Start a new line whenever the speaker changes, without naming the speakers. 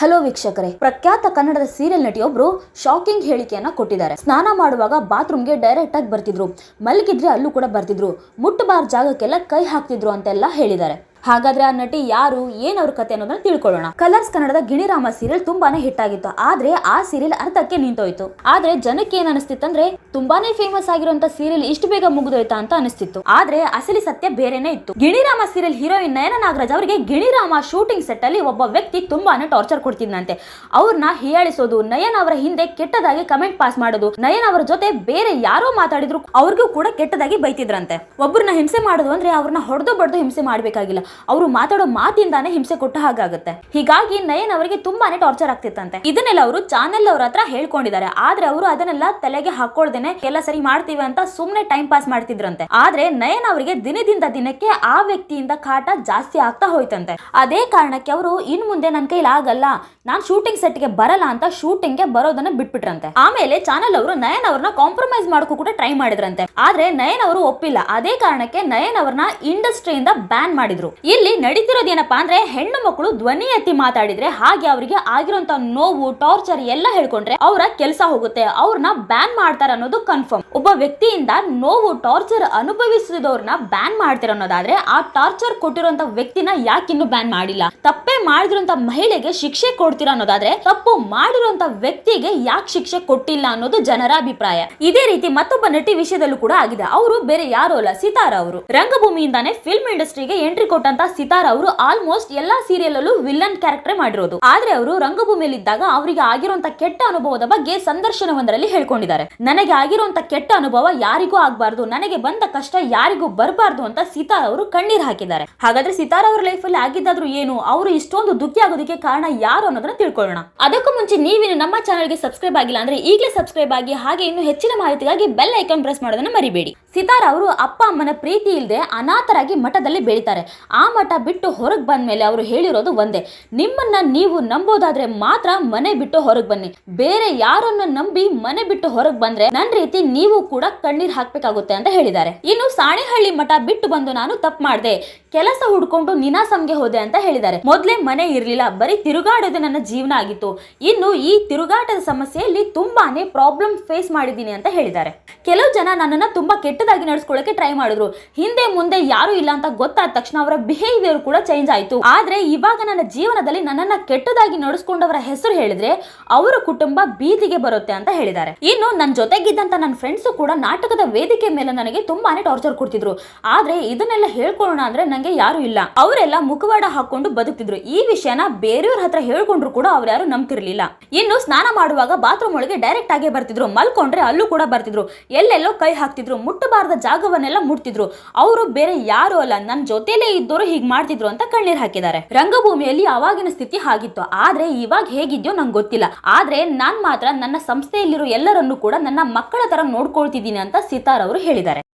Hello ವೀಕ್ಷಕರೇ, ಪ್ರಖ್ಯಾತ ಕನ್ನಡದ ಸೀರಿಯಲ್ ನಟಿಯೊಬ್ರು ಶಾಕಿಂಗ್ ಹೇಳಿಕೆಯನ್ನ ಕೊಟ್ಟಿದ್ದಾರೆ. ಸ್ನಾನ ಮಾಡುವಾಗ ಬಾತ್ರೂಮ್ಗೆ ಡೈರೆಕ್ಟ್ ಆಗಿ ಬರ್ತಿದ್ರು, ಮಲಗಿದ್ರೆ ಅಲ್ಲೂ ಕೂಡ ಬರ್ತಿದ್ರು, ಮುಟ್ಟಬಾರ ಜಾಗಕ್ಕೆಲ್ಲ ಕೈ ಹಾಕ್ತಿದ್ರು ಅಂತೆಲ್ಲ ಹೇಳಿದ್ದಾರೆ. ಹಾಗಾದ್ರೆ ಆ ನಟಿ ಯಾರು, ಏನ್ ಅವ್ರ ಕತೆ ಅನ್ನೋದನ್ನ ತಿಳ್ಕೊಳ್ಳೋಣ. ಕಲರ್ಸ್ ಕನ್ನಡದ ಗಿಣಿರಾಮ ಸೀರಿಯಲ್ ತುಂಬಾನೇ ಹಿಟ್ ಆಗಿತ್ತು. ಆದ್ರೆ ಆ ಸೀರಿಯಲ್ ಅರ್ಧಕ್ಕೆ ನಿಂತೋಯ್ತು. ಆದ್ರೆ ಜನಕ್ಕೆ ಏನ್ ಅನಿಸ್ತಿತ್ತಂದ್ರೆ ತುಂಬಾನೇ ಫೇಮಸ್ ಆಗಿರುವಂತ ಸೀರಿಯಲ್ ಇಷ್ಟು ಬೇಗ ಮುಗಿದೋಯ್ತಾ ಅಂತ ಅನಿಸ್ತಿತ್ತು. ಆದ್ರೆ ಅಸಲಿ ಸತ್ಯ ಬೇರೆನೇ ಇತ್ತು. ಗಿಣಿರಾಮ ಸೀರಿಯಲ್ ಹೀರೋಯಿನ್ ನಯನ ನಾಗರಾಜ್ ಅವರಿಗೆ ಗಿಣಿರಾಮ ಶೂಟಿಂಗ್ ಸೆಟ್ ಅಲ್ಲಿ ಒಬ್ಬ ವ್ಯಕ್ತಿ ತುಂಬಾನೇ ಟಾರ್ಚರ್ ಕೊಡ್ತಿದ್ದಂತೆ. ಅವ್ರನ್ನ ಹೀಯಾಳಿಸೋದು, ನಯನ್ ಅವರ ಹಿಂದೆ ಕೆಟ್ಟದಾಗಿ ಕಮೆಂಟ್ ಪಾಸ್ ಮಾಡೋದು, ನಯನ್ ಅವರ ಜೊತೆ ಬೇರೆ ಯಾರೋ ಮಾತಾಡಿದ್ರು ಅವ್ರಿಗೂ ಕೂಡ ಕೆಟ್ಟದಾಗಿ ಬೈತಿದ್ರಂತೆ. ಒಬ್ಬರನ್ನ ಹಿಂಸೆ ಮಾಡೋದು ಅಂದ್ರೆ ಅವ್ರನ್ನ ಹೊಡೆದು ಬಡ್ದು ಹಿಂಸೆ ಮಾಡ್ಬೇಕಾಗಿಲ್ಲ, ಅವರು ಮಾತಾಡೋ ಮಾತಿಂದಾನೇ ಹಿಂಸೆ ಕೊಟ್ಟ ಹಾಗಾಗುತ್ತೆ. ಹೀಗಾಗಿ ನಯನ್ ಅವರಿಗೆ ತುಂಬಾನೇ ಟಾರ್ಚರ್ ಆಗ್ತಿತ್ತಂತೆ. ಇದನ್ನೆಲ್ಲ ಅವರು ಚಾನೆಲ್ ಅವ್ರ ಹತ್ರ ಹೇಳ್ಕೊಂಡಿದ್ದಾರೆ. ಆದ್ರೆ ಅವರು ಅದನ್ನೆಲ್ಲ ತಲೆಗೆ ಹಾಕೊಳ್ದೇನೆ ಎಲ್ಲ ಸರಿ ಮಾಡ್ತೀವಿ ಅಂತ ಸುಮ್ನೆ ಟೈಮ್ ಪಾಸ್ ಮಾಡ್ತಿದ್ರಂತೆ. ಆದ್ರೆ ನಯನ್ ಅವರಿಗೆ ದಿನದಿಂದ ದಿನಕ್ಕೆ ಆ ವ್ಯಕ್ತಿಯಿಂದ ಕಾಟ ಜಾಸ್ತಿ ಆಗ್ತಾ ಹೋಯ್ತಂತೆ. ಅದೇ ಕಾರಣಕ್ಕೆ ಅವರು ಇನ್ ಮುಂದೆ ನನ್ನ ಕೈಲಿ ಆಗಲ್ಲ, ನಾನ್ ಶೂಟಿಂಗ್ ಸೆಟ್ ಗೆ ಬರಲ್ಲ ಅಂತ ಶೂಟಿಂಗ್ ಗೆ ಬರೋದನ್ನ ಬಿಟ್ಬಿಟ್ರಂತೆ. ಆಮೇಲೆ ಚಾನೆಲ್ ಅವರು ನಯನ್ ಅವ್ರನ್ನ ಕಾಂಪ್ರಮೈಸ್ ಮಾಡೋಕ್ಕೂ ಕೂಡ ಟ್ರೈ ಮಾಡಿದ್ರಂತೆ. ಆದ್ರೆ ನಯನ್ ಅವರು ಒಪ್ಪಿಲ್ಲ. ಅದೇ ಕಾರಣಕ್ಕೆ ನಯನ್ ಅವ್ರನ್ನ ಇಂಡಸ್ಟ್ರಿಯಿಂದ ಬ್ಯಾನ್ ಮಾಡಿದ್ರು. ಇಲ್ಲಿ ನಡೀತಿರೋದೇನಪ್ಪಾ ಅಂದ್ರೆ ಹೆಣ್ಣು ಮಕ್ಕಳು ಧ್ವನಿ ಎತ್ತಿ ಮಾತಾಡಿದ್ರೆ ಹಾಗೆ ಅವರಿಗೆ ಆಗಿರುವಂತ ನೋವು, ಟಾರ್ಚರ್ ಎಲ್ಲ ಹೇಳ್ಕೊಂಡ್ರೆ ಅವರ ಕೆಲಸ ಹೋಗುತ್ತೆ, ಅವ್ರನ್ನ ಬ್ಯಾನ್ ಮಾಡ್ತಾರೆ ಅನ್ನೋದು ಕನ್ಫರ್ಮ್. ಒಬ್ಬ ವ್ಯಕ್ತಿಯಿಂದ ನೋವು, ಟಾರ್ಚರ್ ಅನುಭವಿಸಿದವ್ರನ್ನ ಬ್ಯಾನ್ ಮಾಡ್ತಾರೆ ಅನ್ನೋದಾದ್ರೆ ಆ ಟಾರ್ಚರ್ ಕೊಟ್ಟಿರುವಂತ ವ್ಯಕ್ತಿನ ಯಾಕಿನ್ನು ಬ್ಯಾನ್ ಮಾಡಿಲ್ಲ? ತಪ್ಪೇ ಮಾಡಿರುವಂತ ಮಹಿಳೆಗೆ ಶಿಕ್ಷೆ ಕೊಡ್ತೀರಾ ಅನ್ನೋದಾದ್ರೆ ತಪ್ಪು ಮಾಡಿರುವಂತ ವ್ಯಕ್ತಿಗೆ ಯಾಕೆ ಶಿಕ್ಷೆ ಕೊಟ್ಟಿಲ್ಲ ಅನ್ನೋದು ಜನರ ಅಭಿಪ್ರಾಯ. ಇದೇ ರೀತಿ ಮತ್ತೊಬ್ಬ ನಟಿ ವಿಷಯದಲ್ಲೂ ಕೂಡ ಆಗಿದೆ. ಅವರು ಬೇರೆ ಯಾರು ಅಲ್ಲ, ಸಿತಾರಾ ಅವರು. ರಂಗಭೂಮಿಯಿಂದಾನೇ ಫಿಲ್ಮ್ ಇಂಡಸ್ಟ್ರಿಗೆ ಎಂಟ್ರಿ ಕೊಟ್ಟಂತ ಸಿತಾರಾ ಅವರು ಆಲ್ಮೋಸ್ಟ್ ಎಲ್ಲಾ ಸೀರಿಯಲ್ ಅಲ್ಲೂ ವಿಲನ್ ಕ್ಯಾರೆಕ್ಟರ್ ಮಾಡಿರೋದು. ಆದ್ರೆ ಅವರು ರಂಗಭೂಮಿಯಲ್ಲಿ ಇದ್ದಾಗ ಅವರಿಗೆ ಆಗಿರುವಂತ ಕೆಟ್ಟ ಅನುಭವದ ಬಗ್ಗೆ ಸಂದರ್ಶನವೊಂದರಲ್ಲಿ ಹೇಳ್ಕೊಂಡಿದ್ದಾರೆ. ನನಗೆ ಆಗಿರುವಂತ ಕೆಟ್ಟ ಅನುಭವ ಯಾರಿಗೂ ಆಗ್ಬಾರ್ದು, ನನಗೆ ಬಂದ ಕಷ್ಟ ಯಾರಿಗೂ ಬರಬಾರ್ದು ಅಂತ ಸಿತಾರಾ ಅವರು ಕಣ್ಣೀರ್ ಹಾಕಿದ್ದಾರೆ. ಹಾಗಾದ್ರೆ ಸಿತಾರಾ ಅವರ ಲೈಫ್ ಅಲ್ಲಿ ಆಗಿದ್ದಾದ್ರೂ ಏನು, ಅವರು ಇಷ್ಟೊಂದು ದುಃಖಿ ಆಗೋದಕ್ಕೆ ಕಾರಣ ಯಾರು ಅನ್ನೋದನ್ನ ತಿಳ್ಕೊಳ್ಳೋಣ. ಅದಕ್ಕೂ ಮುಂಚೆ ನೀವಿನ್ನು ನಮ್ಮ ಚಾನೆಲ್ಗೆ ಸಬ್ಸ್ಕ್ರೈಬ್ ಆಗಿಲ್ಲ ಅಂದ್ರೆ ಈಗಲೇ ಸಬ್ಸ್ಕ್ರೈಬ್ ಆಗಿ, ಹಾಗೆ ಇನ್ನು ಹೆಚ್ಚಿನ ಮಾಹಿತಿಗಾಗಿ ಬೆಲ್ ಐಕಾನ್ ಪ್ರೆಸ್ ಮಾಡೋದನ್ನ ಮರಿಬೇಡಿ. ಸಿತಾರಾ ಅವರು ಅಪ್ಪ ಅಮ್ಮನ ಪ್ರೀತಿ ಇಲ್ಲದೆ ಅನಾಥರಾಗಿ ಮಠದಲ್ಲಿ ಬೆಳೀತಾರೆ. ಆ ಮಠ ಬಿಟ್ಟು ಹೊರಗೆ ಬಂದ ಮೇಲೆ ಅವರು ಹೇಳಿರೋದು ಒಂದೇ, ನಿಮ್ಮನ್ನ ನೀವು ನಂಬೋದಾದ್ರೆ ಮಾತ್ರ ಮನೆ ಬಿಟ್ಟು ಹೊರಗೆ ಬನ್ನಿ, ಬೇರೆ ಯಾರನ್ನ ನಂಬಿ ಮನೆ ಬಿಟ್ಟು ಹೊರಗೆ ಬಂದ್ರೆ ನನ್ನ ರೀತಿ ನೀವು ಕೂಡ ಕಣ್ಣೀರ್ ಹಾಕ್ಬೇಕಾಗುತ್ತೆ ಅಂತ ಹೇಳಿದ್ದಾರೆ. ಇನ್ನು ಸಾಣೆಹಳ್ಳಿ ಮಠ ಬಿಟ್ಟು ಬಂದು ನಾನು ತಪ್ಪು ಮಾಡಿದೆ, ಕೆಲಸ ಹುಡ್ಕೊಂಡು ನಿನಾಸಂಗೆ ಹೋದೆ ಅಂತ ಹೇಳಿದ್ದಾರೆ. ಮೊದಲೇ ಮನೆ ಇರ್ಲಿಲ್ಲ, ಬರೀ ತಿರುಗಾಡೋದು ನನ್ನ ಜೀವನ ಆಗಿತ್ತು. ಇನ್ನು ಈ ತಿರುಗಾಟದ ಸಮಸ್ಯೆಯಲ್ಲಿ ತುಂಬಾನೇ ಪ್ರಾಬ್ಲಮ್ ಫೇಸ್ ಮಾಡಿದ್ದೀನಿ ಅಂತ ಹೇಳಿದ್ದಾರೆ. ಕೆಲವು ಜನ ನನ್ನನ್ನ ತುಂಬಾ ಕೆಟ್ಟದಾಗಿ ನಡೆಸ್ಕೊಳ್ಳಕ್ಕೆ ಟ್ರೈ ಮಾಡಿದ್ರು. ಹಿಂದೆ ಮುಂದೆ ಯಾರು ಇಲ್ಲ ಅಂತ ಗೊತ್ತಾದ ತಕ್ಷಣ ಅವರ ಬಿಹೇವಿಯರ್ ಕೂಡ ಚೇಂಜ್ ಆಯ್ತು. ಆದ್ರೆ ಇವಾಗ ನನ್ನ ಜೀವನದಲ್ಲಿ ನನ್ನನ್ನ ಕೆಟ್ಟದಾಗಿ ನಡೆಸ್ಕೊಂಡವರ ಹೆಸರು ಹೇಳಿದ್ರೆ ಅವರ ಕುಟುಂಬ ಬೀದಿಗೆ ಬರುತ್ತೆ ಅಂತ ಹೇಳಿದ್ದಾರೆ. ಇನ್ನು ನನ್ನ ಜೊತೆಗಿದ್ದಂತ ನನ್ನ ಫ್ರೆಂಡ್ಸ್ ಕೂಡ ನಾಟಕದ ವೇದಿಕೆ ಮೇಲೆ ನನಗೆ ತುಂಬಾನೇ ಟಾರ್ಚರ್ ಕೊಡ್ತಿದ್ರು. ಆದ್ರೆ ಇದನ್ನೆಲ್ಲ ಹೇಳ್ಕೊಳ್ಳೋಣ ಅಂದ್ರೆ ನಂಗೆ ಯಾರು ಇಲ್ಲ, ಅವರೆಲ್ಲ ಮುಖವಾಡ ಹಾಕೊಂಡು ಬದುಕ್ತಿದ್ರು. ಈ ವಿಷಯನ ಬೇರೆಯವ್ರ ಹತ್ರ ಹೇಳ್ಕೊಂಡ್ರು ಕೂಡ ಅವ್ರು ಯಾರು ನಂಬ್ತಿರ್ಲಿಲ್ಲ. ಇನ್ನು ಸ್ನಾನ ಮಾಡುವಾಗ ಬಾತ್ರೂಮ್ ಒಳಗೆ ಡೈರೆಕ್ಟ್ ಆಗೇ ಬರ್ತಿದ್ರು, ಮಲ್ಕೊಂಡ್ರೆ ಅಲ್ಲೂ ಕೂಡ ಬರ್ತಿದ್ರು, ಎಲ್ಲೆಲ್ಲೋ ಕೈ ಹಾಕ್ತಿದ್ರು, ಮುಟ್ಟಬಾರದ ಜಾಗವನ್ನೆಲ್ಲ ಮುಟ್ತಿದ್ರು. ಅವರು ಬೇರೆ ಯಾರು ಅಲ್ಲ, ನನ್ನ ಜೊತೆಲೇ ಇದ್ದವರು ಹೀಗ್ ಮಾಡ್ತಿದ್ರು ಅಂತ ಕಣ್ಣೀರ್ ಹಾಕಿದ್ದಾರೆ. ರಂಗಭೂಮಿಯಲ್ಲಿ ಅವಾಗಿನ ಸ್ಥಿತಿ ಹಾಗಿತ್ತು. ಆದ್ರೆ ಇವಾಗ ಹೇಗಿದ್ಯೋ ನಂಗೆ ಗೊತ್ತಿಲ್ಲ. ಆದ್ರೆ ನಾನ್ ಮಾತ್ರ ನನ್ನ ಸಂಸ್ಥೆಯಲ್ಲಿರೋ ಎಲ್ಲರನ್ನೂ ಕೂಡ ನನ್ನ ಮಕ್ಕಳ ತರ ನೋಡ್ಕೊಳ್ತಿದ್ದೀನಿ ಅಂತ ಸಿತಾರಾ ಅವರು ಹೇಳಿದ್ದಾರೆ.